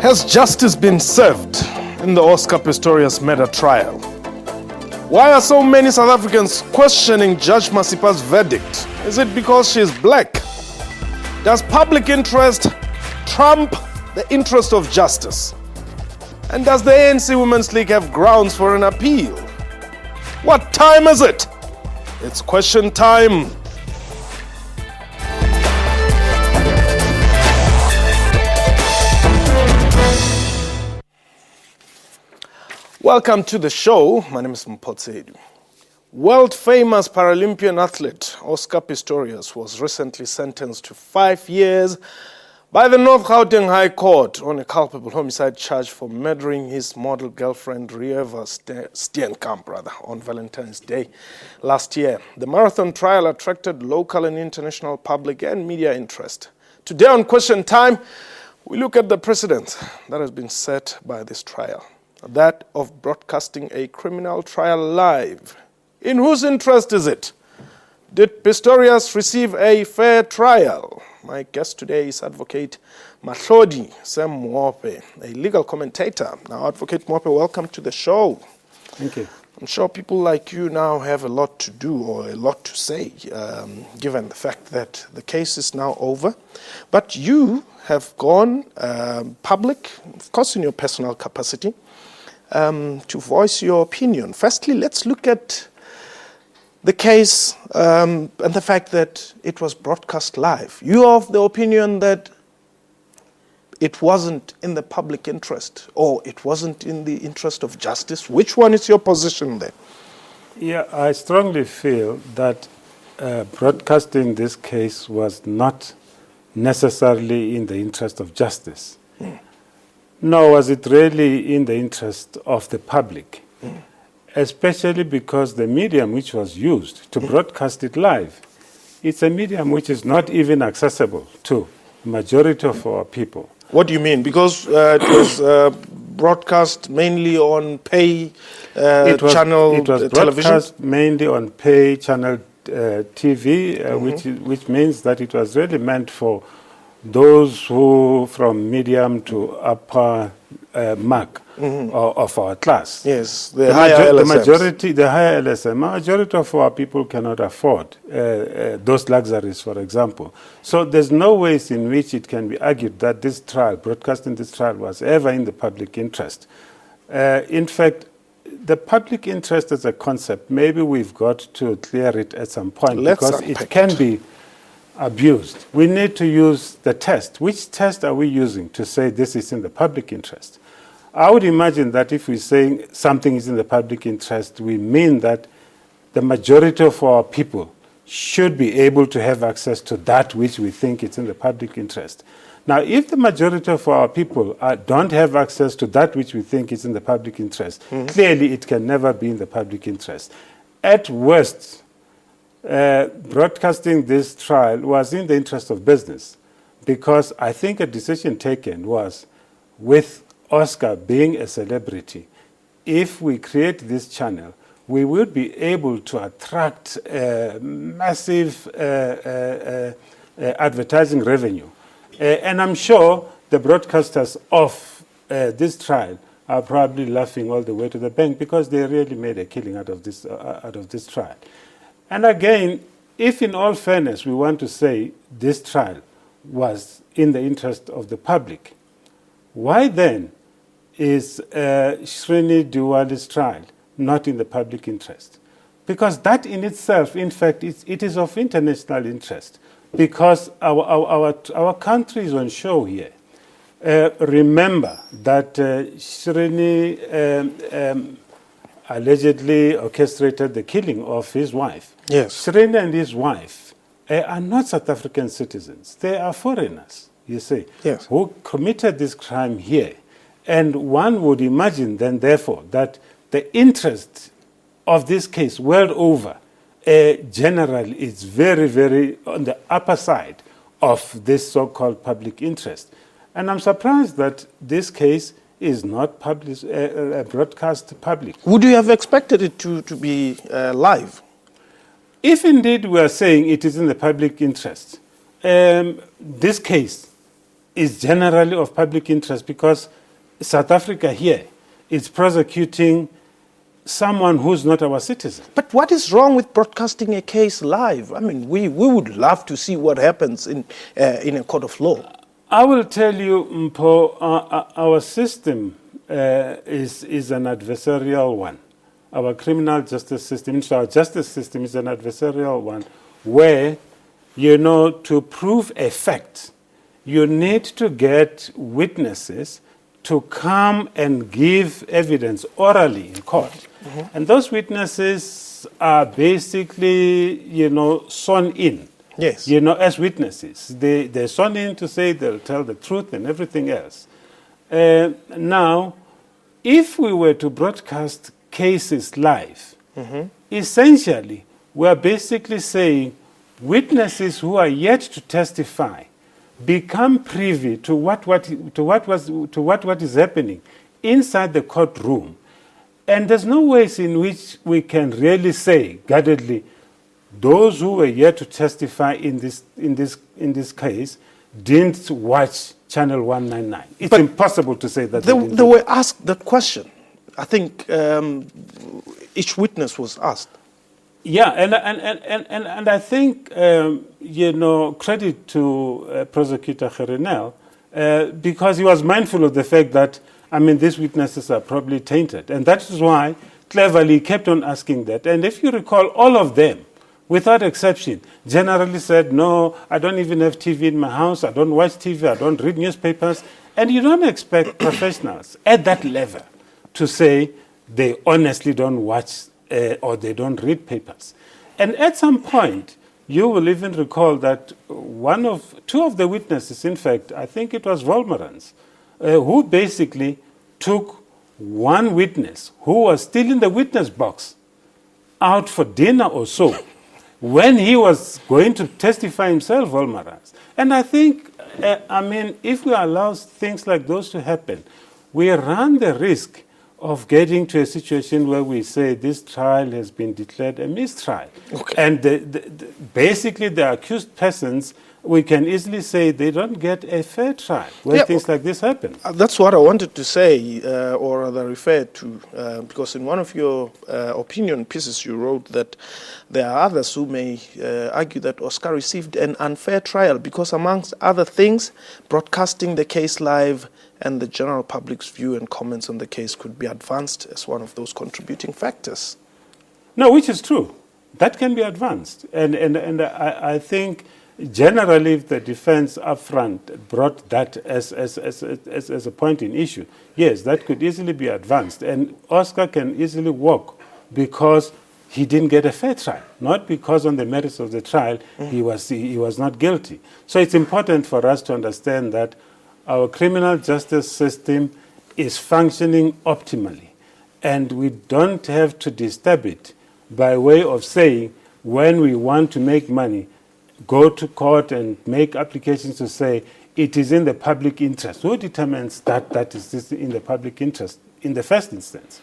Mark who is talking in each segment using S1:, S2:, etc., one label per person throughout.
S1: Has justice been served in the Oscar Pistorius murder trial? Why are so many South Africans questioning Judge Masipa's verdict? Is it because she is black? Does public interest trump the interest of justice? And does the ANC Women's League have grounds for an appeal? What time is it? It's question time. Welcome to the show. My name is Mpotsedu. World-famous Paralympian athlete Oscar Pistorius was recently sentenced to 5 years by the North Gauteng High Court on a culpable homicide charge for murdering his model girlfriend Rieva Steenkamp on Valentine's Day last year. The marathon trial attracted local and international public and media interest. Today on Question Time, we look at the precedent that has been set by this trial. That of broadcasting a criminal trial live. In whose interest is it? Did Pistorius receive a fair trial? My guest today is Advocate Mahlodi Sam Mwope, a legal commentator. Now, Advocate Mwope, welcome to the show.
S2: Thank you.
S1: I'm sure people like you now have a lot to do or a lot to say, given the fact that the case is now over. But you have gone public, of course in your personal capacity, to voice your opinion. Firstly, let's look at the case and the fact that it was broadcast live. You are of the opinion that it wasn't in the public interest or it wasn't in the interest of justice. Which one is your position there?
S2: Yeah, I strongly feel that broadcasting this case was not necessarily in the interest of justice. Nor was it really in the interest of the public, especially because the medium which was used to broadcast it live, it's a medium which is not even accessible to the majority of our people.
S1: What do you mean? Because it was broadcast mainly on pay channel
S2: It was
S1: television?
S2: broadcast mainly on pay channel TV, which means that it was really meant for those who from medium to upper mark of our class.
S1: Yes, the higher
S2: LSMs. The higher LSM. Majority of our people cannot afford those luxuries, for example. So there's no ways in which it can be argued that this trial, broadcasting this trial, was ever in the public interest. In fact, the public interest as a concept, maybe we've got to clear it at some point because it can be abused. We need to use the test. Which test are we using to say this is in the public interest? I would imagine that if we're saying something is in the public interest, we mean that the majority of our people should be able to have access to that which we think is in the public interest. Now, if the majority of our people don't have access to that which we think is in the public interest, clearly it can never be in the public interest. At worst, broadcasting this trial was in the interest of business because I think a decision taken was, with Oscar being a celebrity, if we create this channel, we would be able to attract massive advertising revenue. And I'm sure the broadcasters of this trial are probably laughing all the way to the bank because they really made a killing out of this trial. And again, if in all fairness we want to say this trial was in the interest of the public, why then is Srini Diwali's trial not in the public interest? Because that in itself, in fact, it is of international interest because our country is on show here. Remember that Srini allegedly orchestrated the killing of his wife.
S1: Yes.
S2: Srini and his wife are not South African citizens. They are foreigners, you see,
S1: yes,
S2: who committed this crime here. And one would imagine then, therefore, that the interest of this case world over generally is very, very on the upper side of this so-called public interest. And I'm surprised that this case is not broadcast public.
S1: Would you have expected it to be live?
S2: If indeed we are saying it is in the public interest, this case is generally of public interest because South Africa here is prosecuting someone who's not our citizen.
S1: But what is wrong with broadcasting a case live? I mean, we would love to see what happens in a court of law.
S2: I will tell you, Mpo, our system is an adversarial one. Our criminal justice system, our justice system is an adversarial one where, to prove a fact, you need to get witnesses to come and give evidence orally in court. Mm-hmm. And those witnesses are basically, sworn in.
S1: Yes.
S2: As witnesses. They're sworn in to say they'll tell the truth and everything else. Now, if we were to broadcast cases live, mm-hmm. essentially, we're basically saying witnesses who are yet to testify become privy to what is happening inside the courtroom. And there's no ways in which we can really say, guardedly, those who were yet to testify in this case didn't watch Channel 199. It's impossible to say that. They
S1: were asked that question. I think each witness was asked.
S2: Yeah, and I think credit to Prosecutor Gerenel because he was mindful of the fact that these witnesses are probably tainted, and that is why cleverly he kept on asking that. And if you recall, all of them, without exception, generally said, no, I don't even have TV in my house, I don't watch TV, I don't read newspapers. And you don't expect professionals at that level to say they honestly don't watch or they don't read papers. And at some point, you will even recall that two of the witnesses, in fact, I think it was Volmerans, who basically took one witness who was still in the witness box out for dinner or so, when he was going to testify himself, Volmerans. And I think, if we allow things like those to happen, we run the risk of getting to a situation where we say this trial has been declared a mistrial. Okay. And basically the accused persons, we can easily say they don't get a fair trial when things like this happen.
S1: That's what I wanted to say, or rather refer to, because in one of your opinion pieces you wrote that there are others who may argue that Oscar received an unfair trial because, amongst other things, broadcasting the case live and the general public's view and comments on the case could be advanced as one of those contributing factors.
S2: No, which is true. That can be advanced. And I think generally if the defense up front brought that as a point in issue, yes, that could easily be advanced. And Oscar can easily walk because he didn't get a fair trial, not because on the merits of the trial he was not guilty. So it's important for us to understand that our criminal justice system is functioning optimally, and we don't have to disturb it by way of saying when we want to make money, go to court and make applications to say it is in the public interest. Who determines that is in the public interest in the first instance?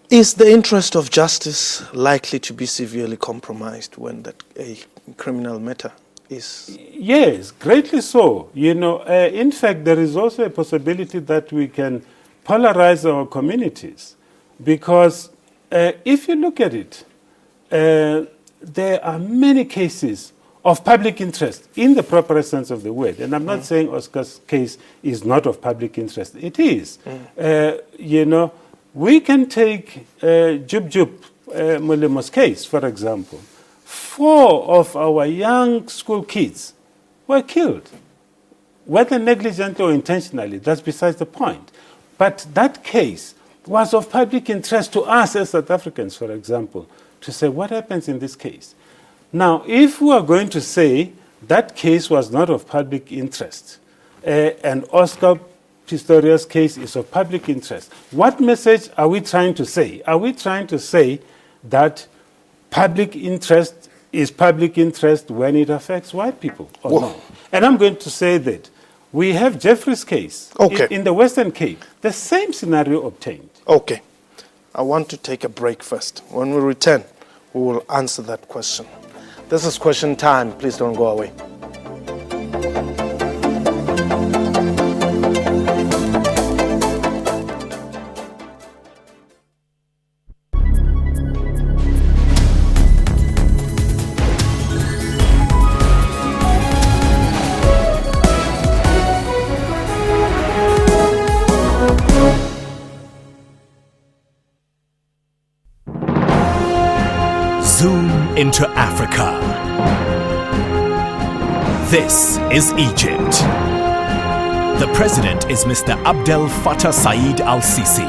S1: Is the interest of justice likely to be severely compromised when a criminal matter is?
S2: Yes, greatly so. In fact, there is also a possibility that we can polarize our communities because if you look at it, there are many cases of public interest in the proper sense of the word. And I'm not saying Oscar's case is not of public interest. It is. We can take Jub Molemo's case, for example. 4 of our young school kids were killed, whether negligently or intentionally, that's besides the point. But that case was of public interest to us as South Africans, for example, to say what happens in this case. Now, if we are going to say that case was not of public interest and Oscar Pistorius' case is of public interest, what message are we trying to say? Are we trying to say that public interest is public interest when it affects white people or not? And I'm going to say that we have Jeffrey's case in the Western Cape. The same scenario obtained.
S1: Okay. I want to take a break first. When we return, we will answer that question. This is Question Time. Please don't go away.
S3: into Africa. This is Egypt. The president is Mr. Abdel Fattah Said al-Sisi.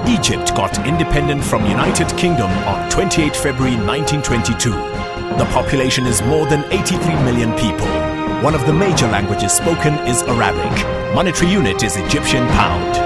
S3: Egypt got independent from United Kingdom on 28 February 1922. The population is more than 83 million people. One of the major languages spoken is Arabic. Monetary unit is Egyptian pound.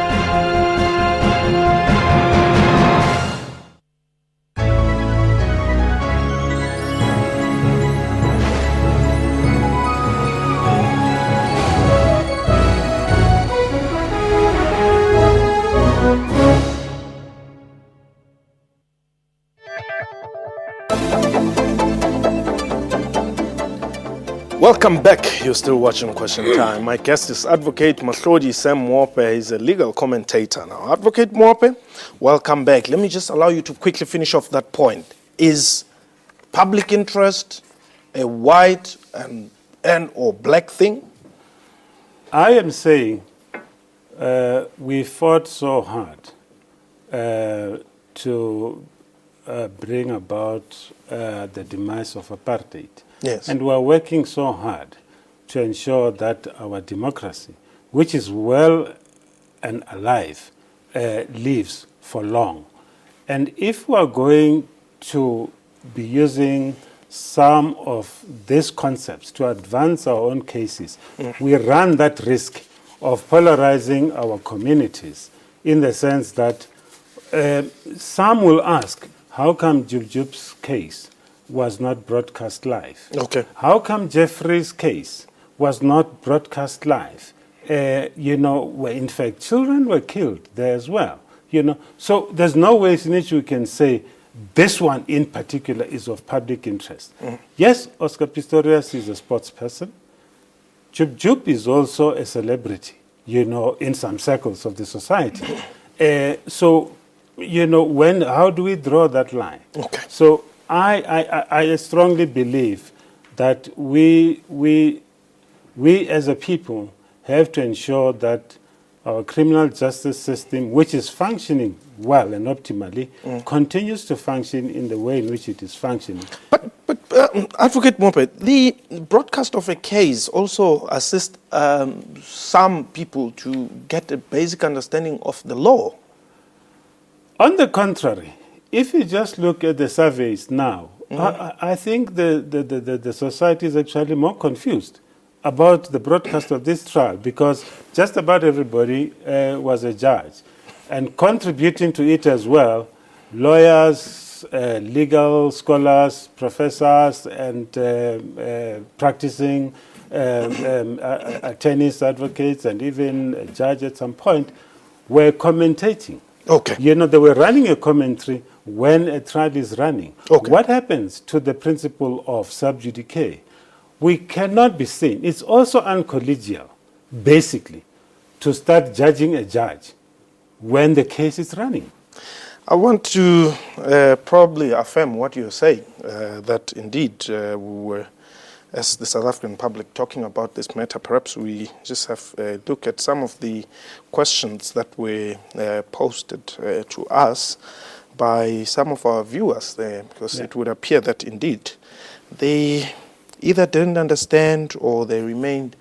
S1: Welcome back. You're still watching Question Time. My guest is Advocate Mahlodi Sam Mwope. He's a legal commentator now. Advocate Mwope, welcome back. Let me just allow you to quickly finish off that point. Is public interest a white and or black thing?
S2: I am saying we fought so hard to bring about the demise of apartheid.
S1: Yes.
S2: And we are working so hard to ensure that our democracy, which is well and alive, lives for long. And if we are going to be using some of these concepts to advance our own cases, we run that risk of polarizing our communities in the sense that some will ask, how come Jub's case was not broadcast live?
S1: Okay.
S2: How come Jeffrey's case was not broadcast live? Where in fact children were killed there as well. So there's no way in which we can say this one in particular is of public interest. Yes, Oscar Pistorius is a sports person. Jub is also a celebrity, in some circles of the society. How do we draw that line?
S1: Okay.
S2: So I strongly believe that we as a people have to ensure that our criminal justice system, which is functioning well and optimally, continues to function in the way in which it is functioning.
S1: But Advocate Mwope, the broadcast of a case also assists some people to get a basic understanding of the law.
S2: On the contrary, if you just look at the surveys now, I think the society is actually more confused about the broadcast of this trial because just about everybody was a judge. And contributing to it as well, lawyers, legal scholars, professors, and practicing attorneys, advocates, and even a judge at some point were commentating.
S1: Okay.
S2: They were running a commentary when a trial is running.
S1: Okay.
S2: What happens to the principle of sub judice? We cannot be seen. It's also uncollegial, basically, to start judging a judge when the case is running.
S1: I want to probably affirm what you're saying, that indeed we were, as the South African public, talking about this matter. Perhaps we just have a look at some of the questions that were posted to us by some of our viewers there, because it would appear that indeed they either didn't understand or they remained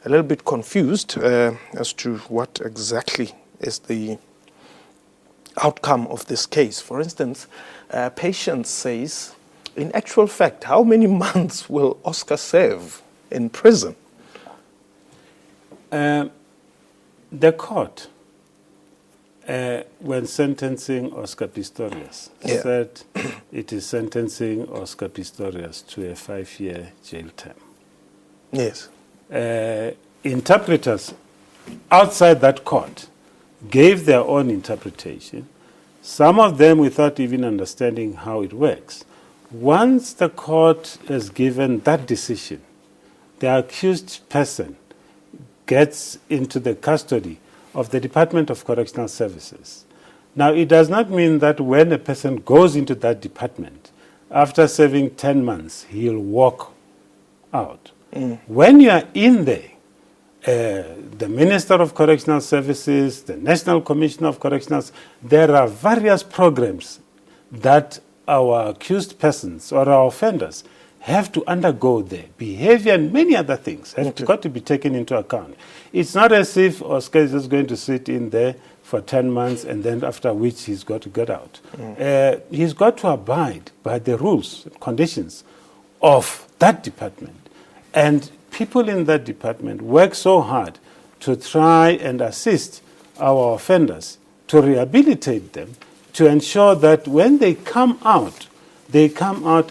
S1: a little bit confused as to what exactly is the outcome of this case. For instance, Patience says, in actual fact, how many months will Oscar serve in prison?
S2: The court, when sentencing Oscar Pistorius, said it is sentencing Oscar Pistorius to a 5-year jail term.
S1: Yes.
S2: Interpreters outside that court gave their own interpretation, some of them without even understanding how it works. Once the court has given that decision, the accused person gets into the custody of the Department of Correctional Services. Now, it does not mean that when a person goes into that department, after serving 10 months, he'll walk out. When you are in there, the Minister of Correctional Services, the National Commissioner of Correctionals, there are various programs that our accused persons or our offenders have to undergo their behavior and many other things have got to be taken into account. It's not as if Oscar is just going to sit in there for 10 months and then after which he's got to get out. He's got to abide by the rules, conditions of that department. And people in that department work so hard to try and assist our offenders, to rehabilitate them, to ensure that when they come out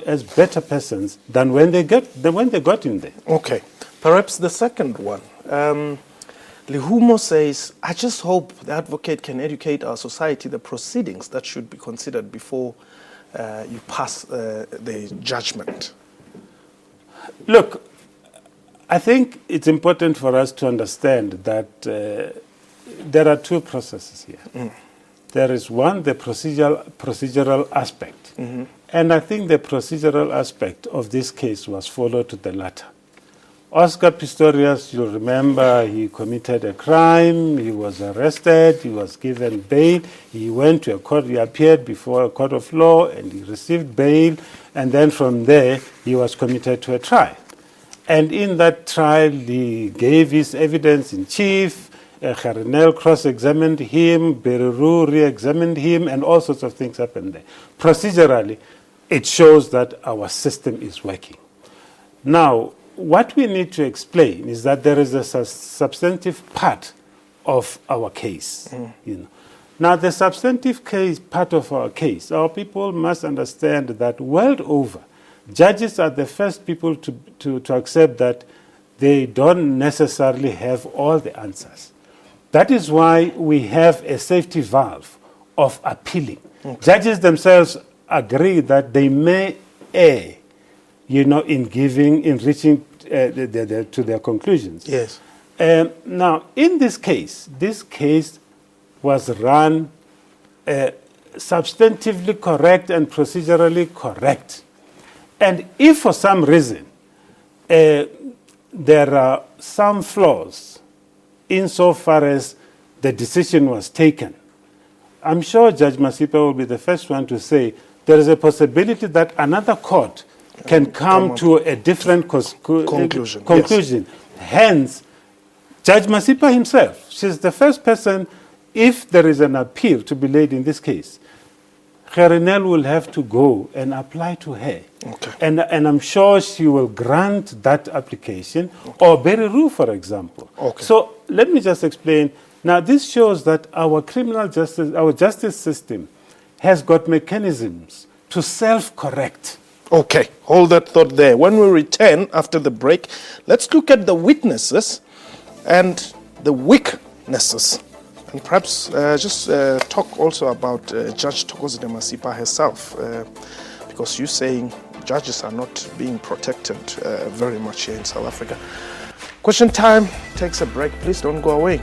S2: as better persons than when they got in there.
S1: Okay. Perhaps the second one. Lihumo says, I just hope the advocate can educate our society the proceedings that should be considered before you pass the judgment.
S2: Look, I think it's important for us to understand that there are two processes here. There is one, the procedural aspect. And I think the procedural aspect of this case was followed to the latter. Oscar Pistorius, you'll remember, he committed a crime, he was arrested, he was given bail, he went to a court, he appeared before a court of law and he received bail, and then from there he was committed to a trial. And in that trial he gave his evidence in chief, Kharinel cross-examined him, Bereru re-examined him, and all sorts of things happened there. Procedurally, it shows that our system is working. Now, what we need to explain is that there is a substantive part of our case. Now, the substantive part of our case, our people must understand that world over, judges are the first people to accept that they don't necessarily have all the answers. That is why we have a safety valve of appealing. Judges themselves agree that they may err, in reaching to their conclusions.
S1: Yes.
S2: Now, in this case was run substantively correct and procedurally correct. And if for some reason there are some flaws insofar as the decision was taken, I'm sure Judge Masipa will be the first one to say there is a possibility that another court can come to a different conclusion.
S1: Yes.
S2: Hence, Judge Masipa himself, she's the first person, if there is an appeal to be laid in this case, Kharinel will have to go and apply to her. And I'm sure she will grant that application, or Bereru, for example. So let me just explain. Now, this shows that our our justice system has got mechanisms to self-correct.
S1: Okay, hold that thought there. When we return after the break, let's look at the witnesses and the weaknesses. And perhaps just talk also about Judge Thokozile Masipa herself, because you're saying judges are not being protected very much here in South Africa. Question time takes a break. Please don't go away.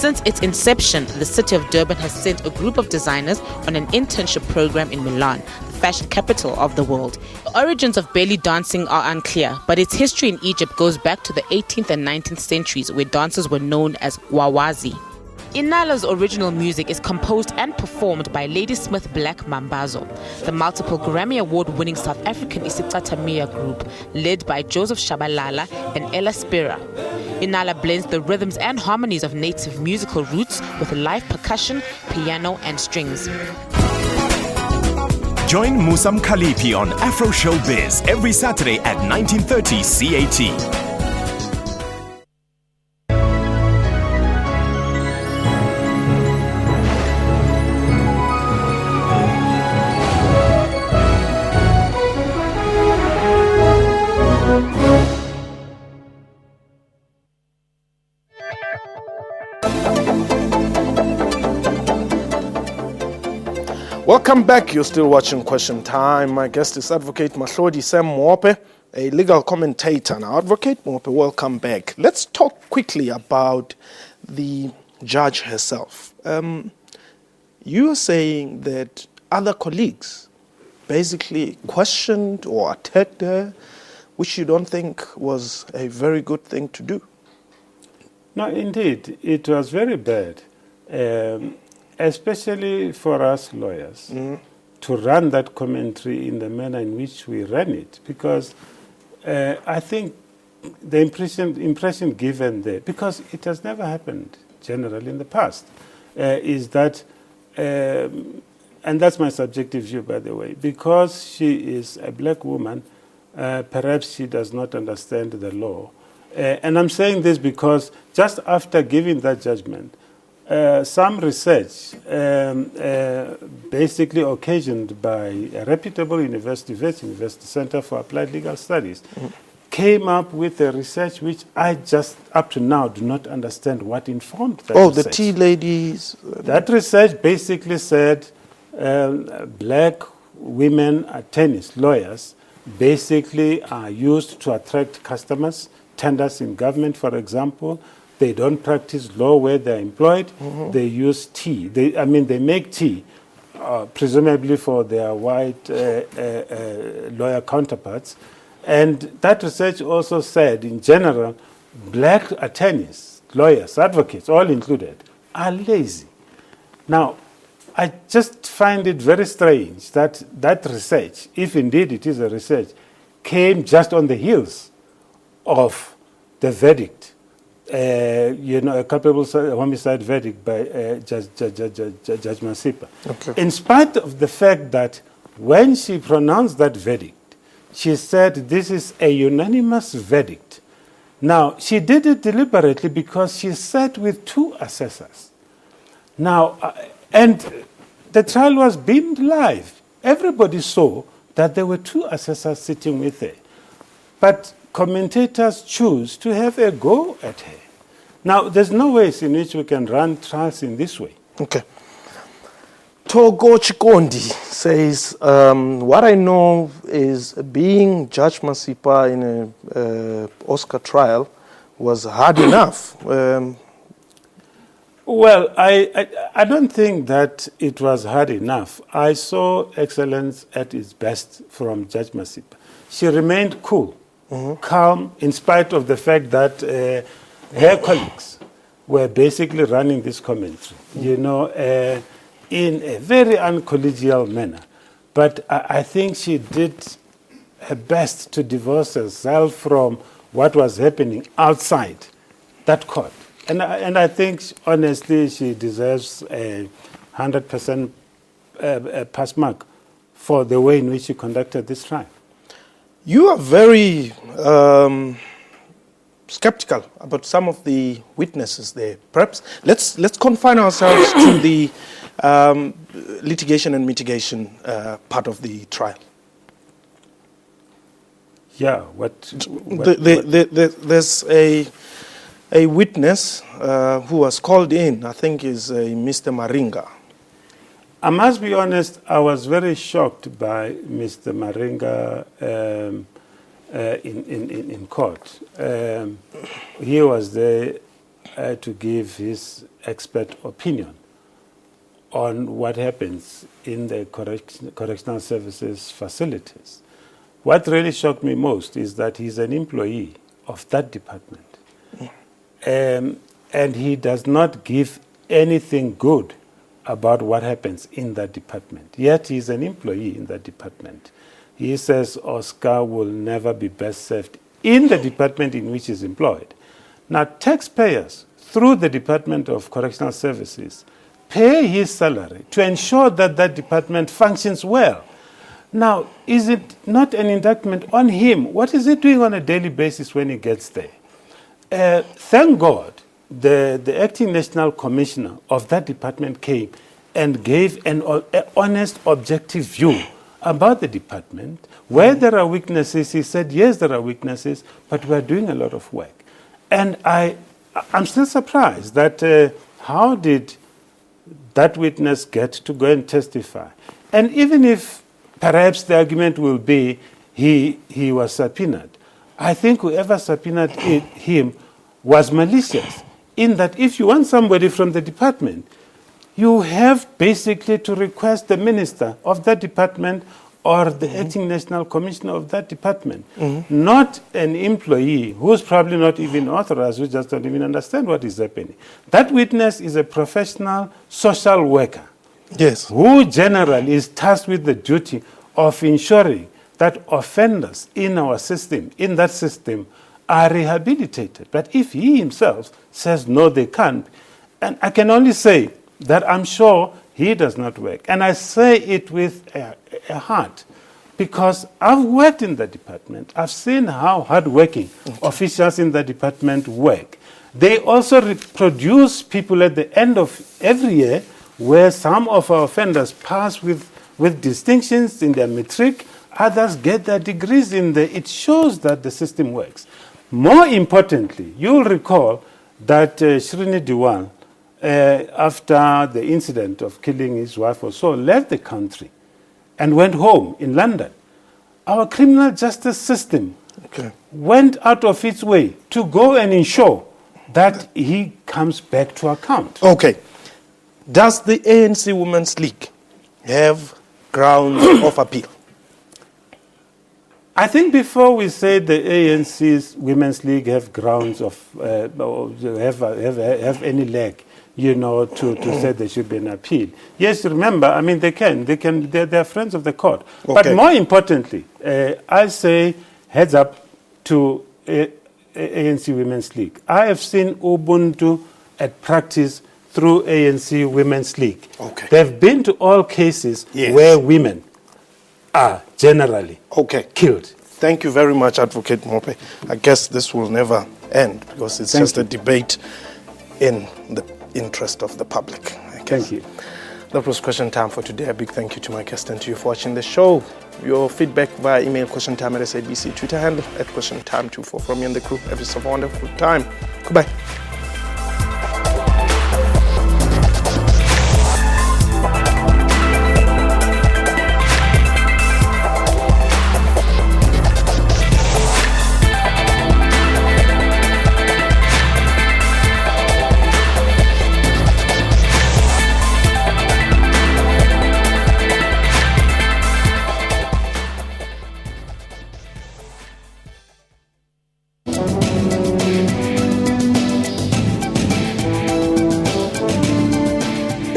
S4: Since its inception, the city of Durban has sent a group of designers on an internship program in Milan, the fashion capital of the world. The origins of belly dancing are unclear, but its history in Egypt goes back to the 18th and 19th centuries, where dancers were known as wawazi. Inala's original music is composed and performed by Ladysmith Black Mambazo, the multiple Grammy Award-winning South African isicathamiya group, led by Joseph Shabalala and Ella Spira. Inala blends the rhythms and harmonies of native musical roots with live percussion, piano, and strings.
S3: Join Musam Khalipi on Afro Showbiz every Saturday at 19:30 CAT.
S1: Welcome back. You're still watching Question Time. My guest is Advocate Mahlodi Sam Mope, a legal commentator. Now, Advocate Mope, welcome back. Let's talk quickly about the judge herself. You're saying that other colleagues basically questioned or attacked her, which you don't think was a very good thing to do.
S2: No, indeed, it was very bad. Especially for us lawyers, to run that commentary in the manner in which we ran it, because I think the impression given there, because it has never happened generally in the past, is that, and that's my subjective view, by the way, because she is a black woman, perhaps she does not understand the law. And I'm saying this because just after giving that judgment, some research, basically occasioned by a reputable university, Wits University Center for Applied Legal Studies, came up with a research which I just up to now do not understand what informed that research.
S1: The tea ladies.
S2: That research basically said black women attorneys, lawyers, basically are used to attract customers, tenders in government, for example. They don't practice law where they're employed. They use tea. They make tea, presumably for their white lawyer counterparts. And that research also said, in general, black attorneys, lawyers, advocates, all included, are lazy. Now, I just find it very strange that that research, if indeed it is a research, came just on the heels of the verdict. A culpable homicide verdict by Judge Masipa.
S1: Okay.
S2: In spite of the fact that when she pronounced that verdict, she said this is a unanimous verdict. Now, she did it deliberately because she sat with two assessors. Now, and the trial was beamed live. Everybody saw that there were two assessors sitting with her. But commentators choose to have a go at her. Now, there's no ways in which we can run trials in this way.
S1: Okay. Togo Chikondi says, what I know is being Judge Masipa in a Oscar trial was hard enough.
S2: Well, I don't think that it was hard enough. I saw excellence at its best from Judge Masipa. She remained cool. Calm, in spite of the fact that her colleagues were basically running this commentary, in a very uncollegial manner. But I think she did her best to divorce herself from what was happening outside that court. And I think, honestly, she deserves a 100% pass mark for the way in which she conducted this trial.
S1: You are very skeptical about some of the witnesses there. Perhaps let's confine ourselves to the litigation and mitigation part of the trial.
S2: Yeah,
S1: there's a witness who was called in, I think is Mr. Maringa.
S2: I must be honest, I was very shocked by Mr. Maringa in court. He was there to give his expert opinion on what happens in the correctional services facilities. What really shocked me most is that he's an employee of that department. And he does not give anything good about what happens in that department. Yet he's an employee in that department. He says Oscar will never be best served in the department in which he's employed. Now, taxpayers, through the Department of Correctional Services, pay his salary to ensure that that department functions well. Now, is it not an indictment on him? What is he doing on a daily basis when he gets there? Thank God the acting national commissioner of that department came and gave an honest, objective view about the department. Where there are weaknesses, he said, yes, there are weaknesses, but we're doing a lot of work. And I'm still surprised that how did that witness get to go and testify? And even if perhaps the argument will be he was subpoenaed, I think whoever subpoenaed him was malicious, in that if you want somebody from the department, you have basically to request the minister of that department or the acting national commissioner of that department, not an employee who's probably not even authorized, who just don't even understand what is happening. That witness is a professional social worker,
S1: yes,
S2: who generally is tasked with the duty of ensuring that offenders in our system, in that system, are rehabilitated. But if he himself says no, they can't, and I can only say that I'm sure he does not work. And I say it with a heart, because I've worked in the department. I've seen how hardworking officials in the department work. They also produce people at the end of every year, where some of our offenders pass with distinctions in their matric, others get their degrees in there. It shows that the system works. More importantly, you'll recall that Srini Diwal, after the incident of killing his wife or so, left the country and went home in London. Our criminal justice system went out of its way to go and ensure that he comes back to account.
S1: Okay. Does the ANC Women's League have grounds of appeal?
S2: I think before we say the ANC's Women's League have grounds of, have any leg, to say there should be an appeal. Yes, remember, I mean, they're friends of the court. Okay. But more importantly, I say heads up to ANC Women's League. I have seen Ubuntu at practice through ANC Women's League.
S1: Okay.
S2: They've been to all cases where women are generally killed.
S1: Thank you very much, Advocate Mope. I guess this will never end, because it's just a debate in the interest of the public.
S2: Thank you.
S1: That was Question Time for today. A big thank you to my guest and to you for watching the show. Your feedback via email, questiontime at SABC, Twitter handle at questiontime24. From me and the crew, have yourself a wonderful time. Goodbye.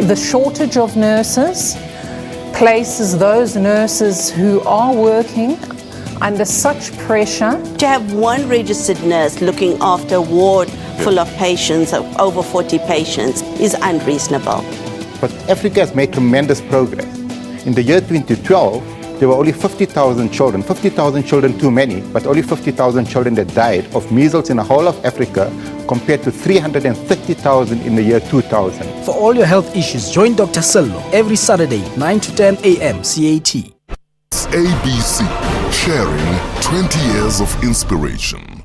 S5: The shortage of nurses places those nurses who are working under such pressure.
S6: To have one registered nurse looking after a ward full of patients, of over 40 patients, is unreasonable.
S7: But Africa has made tremendous progress. In the year 2012, there were only 50,000 children. 50,000 children too many, but only 50,000 children that died of measles in the whole of Africa, compared to 330,000 in the year 2000.
S8: For all your health issues, join Dr. Sello every Saturday, 9 to 10 a.m. CAT.
S9: SABC, sharing 20 years of inspiration.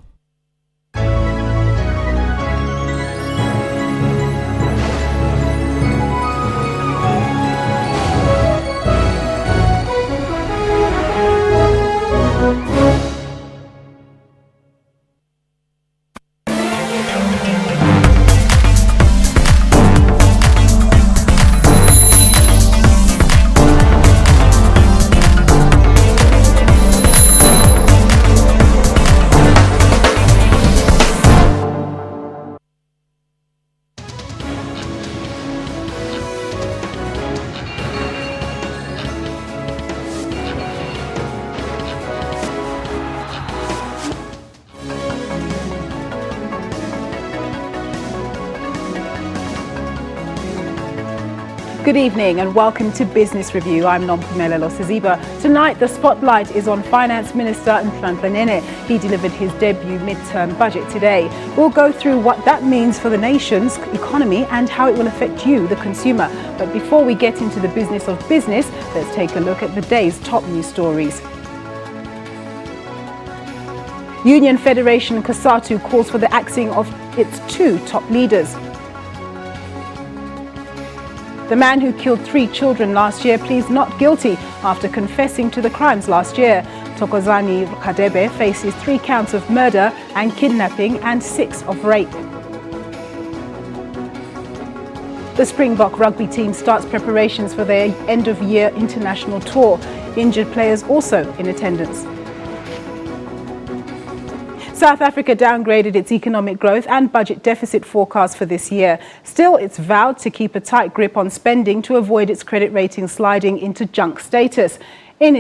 S10: Good evening and welcome to Business Review. I'm Nompumela Losiziba. Tonight, the spotlight is on Finance Minister Nhlanhla Nene. He delivered his debut midterm budget today. We'll go through what that means for the nation's economy and how it will affect you, the consumer. But before we get into the business of business, let's take a look at the day's top news stories. Union Federation COSATU calls for the axing of its two top leaders. The man who killed 3 children last year pleads not guilty after confessing to the crimes last year. Thokozani Kadebe faces 3 counts of murder and kidnapping and 6 of rape. The Springbok rugby team starts preparations for their end-of-year international tour. Injured players also in attendance. South Africa downgraded its economic growth and budget deficit forecast for this year. Still, it's vowed to keep a tight grip on spending to avoid its credit rating sliding into junk status. In